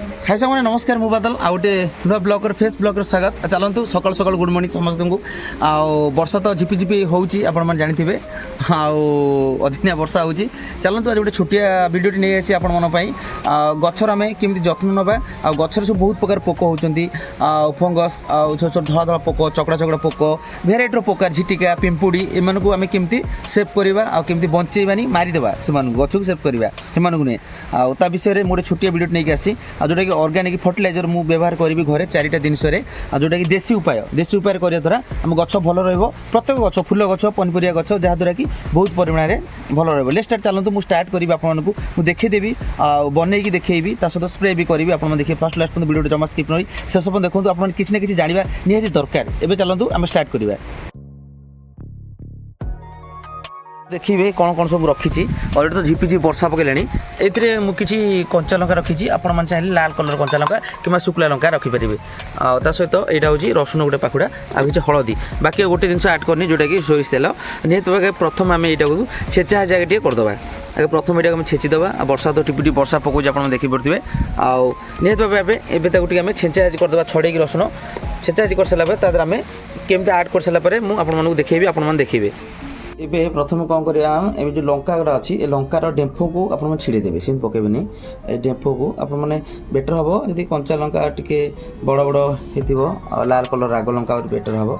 हाय सामने नमस्कार मु बादल आ गोटे नुआ ब्लॉगर फेस ब्लॉगर स्वागत चलतु सकाल सकाल गुड मॉर्निंग समस्त को वर्षा तो झिपी झिपी होउची आपण मन जानिथिबे अदिनिया वर्षा होउची चलतु आज गोटे छोटिया वीडियोटी नहीं आसी आपण मन पई गछर आमे केमिति जत्न नबा आ गछर सब बहुत प्रकार पोक होउचंती फंगस आ छोट छोट धला धला पोक चकड़ा चकड़ा पोक भेराइटी पोक झिटिका पिंपुड़ी एमान को आमे केमिति सेव करबा आ केमिति बंचेबानी मारी देबा सेमान गछ को सेव करबा एमान को ने आ ता विषय रे मोटे छोटिया वीडियो नहीं आसी आ जोटा ऑर्गेनिक फर्टिलाइजर मु व्यवहार करी घरे चारिटा जिनस जोटा कि देशी उपाय करिया द्वारा आम गछ भल रहिबो प्रत्येक गछ फूल गछ पनिपरिया गछ जहाँ द्वारा कि बहुत परिमाण में भल रहिबो लेट्स स्टार्ट चलतु मु स्टार्ट करी आपन को मु देखैदेबी बनैकी देखैबी ता सहित स्प्रे भी करी आपन देखिए फर्स्ट लास्ट वीडियो जमा स्किप नहीं शेष पर्यंत देखो आपन किछि न किछि जानिबा निहाती दरकार एबे चलतु आम स्टार्ट करिबा देखिए कौन कौन सब रखी अलरेडी तो झिपी वर्षा पकड़े ये मुझे कंचा लंका रखी आपण मैंने चाहिए लाल कलर कंचा लंका कि शुक्ला लंका रखिपारे ता सहित यहाँ हूँ रसुण गोटे पाखुड़ा आ कि हलदी बाकी गोटे जिन आड करनी जोटा कि सोरिष तेल निहत प्रथम आम यहाँ छेचा जगह टे करदे आगे प्रथम यहाँ छेचिदे वर्षा तो टिपी वर्षा पकाऊँ आप देखिपे आहत भाव एवं आम छेचा करदे छड़े रसुण छेचा कर सारापर ताद आम केमी आड कर सारापर मुझे देखी आप देखिए ଏବେ ପ୍ରଥମେ କ'ଣ କରିବା ଏବେ ଯେଉଁ ଲଙ୍କା ଗୁଡ଼ା ଅଛି ଏ ଲଙ୍କାର ଡେମ୍ଫକୁ ଆପଣମାନେ ଛିଡ଼େଇଦେବେ ସେମିତି ପକାଇବେନି ଏ ଡେମ୍ଫକୁ ଆପଣମାନେ ବେଟର୍ ହେବ ଯଦି କଞ୍ଚା ଲଙ୍କା ଟିକେ ବଡ଼ ବଡ଼ ହେଇଥିବ ଆଉ ଲାଲ କଲର୍ ରାଗ ଲଙ୍କା ଆହୁରି ବେଟର୍ ହେବ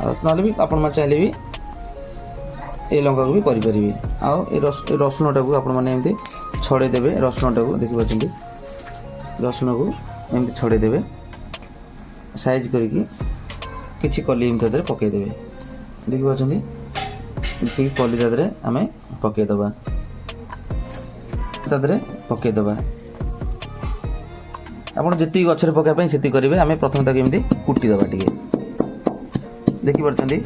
ଆଉ ନହେଲେ ବି ଆପଣମାନେ ଚାହିଁଲେ ବି ଏ ଲଙ୍କାକୁ ବି କରିପାରିବେ ଆଉ ଏ ରସୁଣଟାକୁ ଆପଣମାନେ ଏମିତି ଛଡ଼େଇଦେବେ ରସୁଣଟାକୁ ଦେଖିପାରୁଛନ୍ତି ରସୁଣକୁ ଏମିତି ଛଡ଼େଇଦେବେ ସାଇଜ୍ କରିକି କିଛି କଲି ଏମିତି ତାଦେହରେ ପକାଇଦେବେ ଦେଖିପାରୁଛନ୍ତି ये कली तादे आम पकईदबा तादे पकईदबा आपड़ जी गचर पकाई से करेंगे आम प्रथम तक एमती कुटीदबा टे देखिपी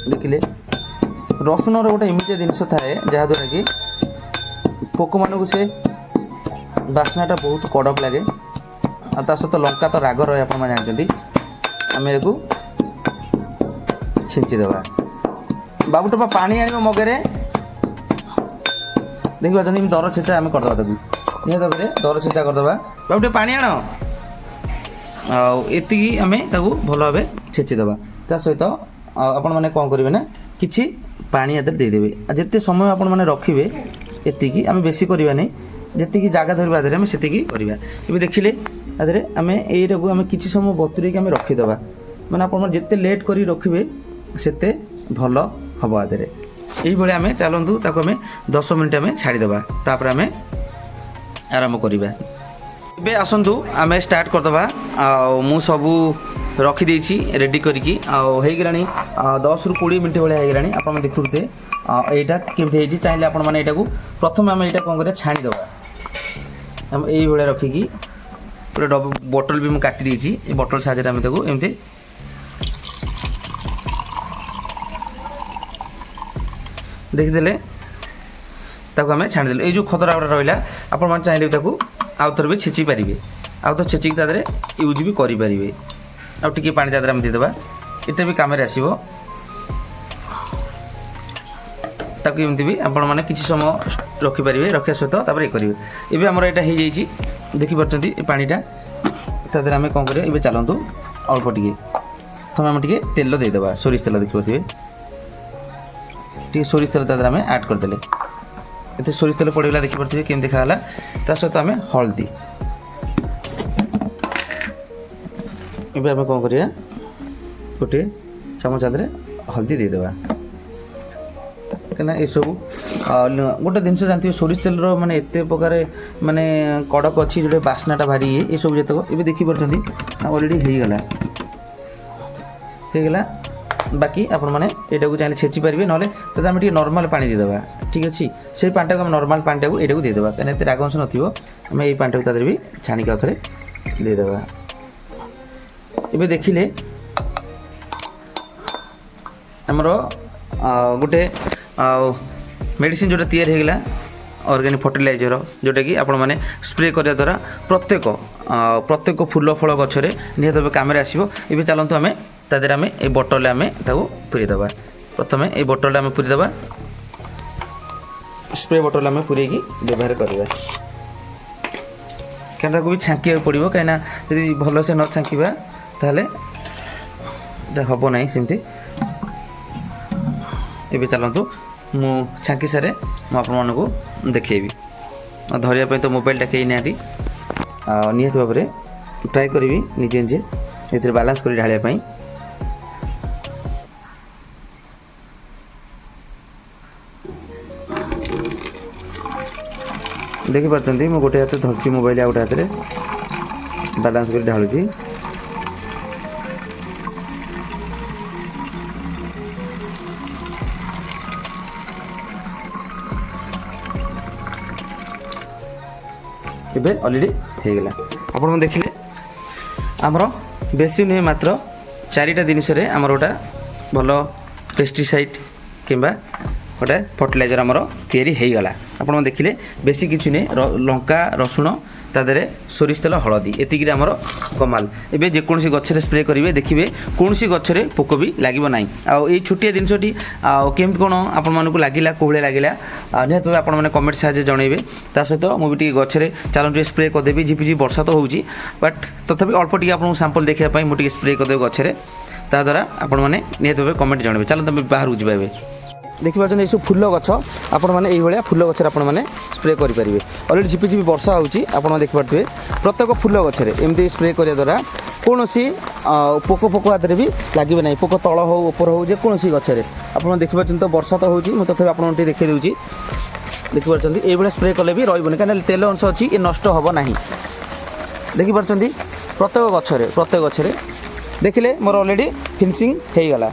देखिले रसुण रोटे एमती जिनस थाए जहाद्वारा कि पोक मान से बास्नाटा बहुत कड़क लगे ता सहित लंका तो राग रहे आप जानते आम या छींचीदे बाबू टोपा पानी आने मगरे देखिए दर छेचा आम करदे निहत भाव दर छेचा करदे बाबू टे पानी आण आती आम भल भाव छेचिदे ता सहित आपण मैंने कौन करेंगे ना कि पानी आदि देदेवे जिते समय आपण मैंने रखिए एति आम बेसी करवा नहीं जी जगह धरवा आदि आम से करवा ये देखिले आदि आम यू आम कि समय बतुरे आम रखीदे मैंने आप जिते लेट कर रखिए सेते भल हम आदि ये आम चलतु ताको आम 10 मिनट आम छाड़ीदे तापर आम आरंभ करवा ए आसतु आम स्टार्ट करदे मु सबू रखीदे रेडी करी होगला 10 ରୁ 20 मिनट भाया होगला आप देखुते यहाँ केमती चाहिए आप प्रथम आम यहाँ कौन कर छाणीदे आम ये रखिकी गोटे बोतल भी मुझे काटी देती बोतल साहाଯ୍ୟରେ आम एमती देखीदे आम छाणीदे ये जो खतरा गुड़ा रहा आप चाहिए आउ थे भी छेची पारे आउ तो छेचिक तादे यूज भी करें आगे पानी तादे आम देदेबा ये भी कम आसो ताकि एमती भी आपण मैंने किसी समय रखिपारे रखा सहित तापर ये करेंगे ये आमर यहाँ हो जाइए देखिपी पानीटा तादे आम कौन करें चलतु अल्प टे प्रथम आम टे तेल देदेबा सोरिष तेल देखिपे टे सोरिष तेल तादे आम ऐड करदे ये सोरिष तेल पड़ेगा देखिपे केम देखाला ता सहित आम हल्दी ये आम कौन करिया गोटे चामच आदि हल्दी देदेबा कहीं ये सब गोटे जिन जानते सोरिष तेल माने एत प्रकार माने कड़क अच्छी जो बास्नाटा भारी ये सब जितक ये देखिपी अलरेडी होगला बाकी आपण मैंने यहाँ चाहिए छेची पारे ना तो आम नॉर्मल पानी देदेबा ठीक अच्छे से पानी को नॉर्मल पानी को यहाँ देदेबा कहीं एत राग अंश नाम ये पानी को भी छाणिक थे देदेबा ये देखिले आमर गोटे मेडिसिन जोटा तैयारी होगला ऑर्गेनिक फर्टिलाइजर जोटा कि आपण मैंने स्प्रे करने द्वारा प्रत्येक फूल फल गचरे निहत भाव कम आसो ये चलतु आम तादे आम ये बोतल आम पूरीदे प्रथम ये बोतल आम पूरीदे स्प्रे बोतल आम पूरे व्यवहार करवा क्या भी छाँक पड़ो कहीं भल से न छाँकवा ताहले हम ना सेमती ए चलतु मु छाँकी सारे मुझे देखी धरने तो मोबाइलटा कहीं ना निहत भाव में ट्राए करी निजे निजे ये बालांस कर ढालिया देखिपार मु गोटे हाथ धरती मोबाइल आ गोटे हाथ में बालांस कर ढालुची एबे ऑलरेडी हो गला आपण देखिले आमर बेसी नुहे मात्र 4टा जिनिस आमर गोटा भल पेस्टिसाइड किंबा गोटे फर्टिलाइजर आमर तैयारी हो गला आपण देखिले बेसी किछि नै लंका रसुण तादेरे सोरिष तेल हलदी एतिक आमर कमाल एबे जेकोसी गछरे स्प्रे करेंगे देखिए कौन सी गछरे पोक भी लगे ना आई छोटिया जिनसटी केमती कौन आपण मानक लगिला कोहले लगिला निहत भाव आपण मैंने कमेंट साहाଯ୍य जनइबे ता सहित मुझे गछरे चलते स्प्रे करदेवी झिपिझिपि वर्षा तो होउची बट तथापि अल्प टी आपको सैंपल देखापी मुझे स्प्रे करदेवी गछरे ता द्वारा आपण मैंने निहत भाव कमेंट जनइबे चलते बाहर जाए देखिए ये सब फुल गछ आपण मैंने ये फुल गचर आपण मैंने स्प्रे करेंगे अलरेडी झिपिझिपि वर्षा होची आपण देखिपे प्रत्येक फुल गचरे एमती स्प्रे करने द्वारा कौन पोक पोक हाथ भी लगे ना पोक तल हो ऊपर हो जेकोसी गचरे आप देखिए तो वर्षा तो होची मुझे तथापि आपको देखी दूसरी देखिए ये स्प्रे कले भी रही कहीं तेल अंश अच्छी ये नष्ट हम ना देखिपार प्रत्येक गचरे देखिले मोर अलरेडी फिनिशिंग हो गला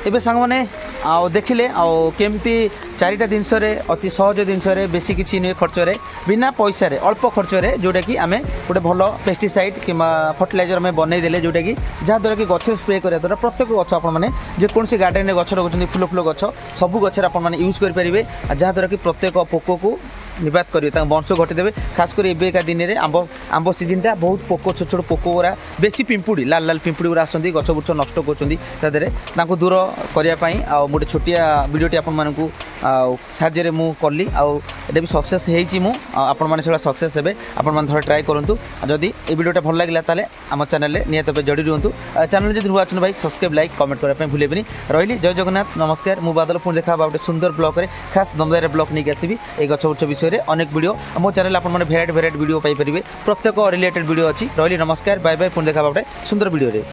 एबे सांग माने देखिले केमती 4टा जिनस अति सहज जिनस बेसी किसी नुहे खर्च बिना पैसा अल्प खर्च जोटा कि आम गोटे भल पेस्टिसाइड कि फर्टिलाइजर आम बनईदे जोटा कि जहाँद्वारा कि गच स्प्रे करने द्वारा प्रत्येक गच आपने जेकोसी गार्डेन में गच रखुच्च फुल फुल गच सबू गचर आपने यूज करेंगे जहाँद्वारा कि प्रत्येक पोक को निपात करेंगे वंश घटीदेवे खास कर एबेका दिन में आंब सीजनटा बहुत पोक छोट छोट पोक गुरा बेसी पिंपुड़ी लाल लाल पिंपुड़ी गुरा आसती गच बुछ नष्ट कर दूर करने गोटे छोटिया भिडियोटी आपको साहाଯ୍य मु कली आटा भी सक्सेस होने सक्सेस हे आपने थोड़ा ट्राए करूँ जदि ये भिडियोटा भल लगे ताले आम चैनल निहत जड़ी रुहतु चैनल जब नुआ भाई सब्सक्राइब लाइक कमेंट करने भूलेबी रही जय जगन्नाथ नमस्कार मु बादल पुणी देखा गोटे सुंदर ब्लॉग रे खास दमदार ब्लॉग नहीं आसबि ये गछ बुछ विषय में अनेक वीडियो मो चैनल आप भेराइट वीडियो पाइपर प्रत्येक रिलेटेड वीडियो अच्छी रही नमस्कार बाय बाय पुणी देखा गोटे सुंदर वीडियो रे।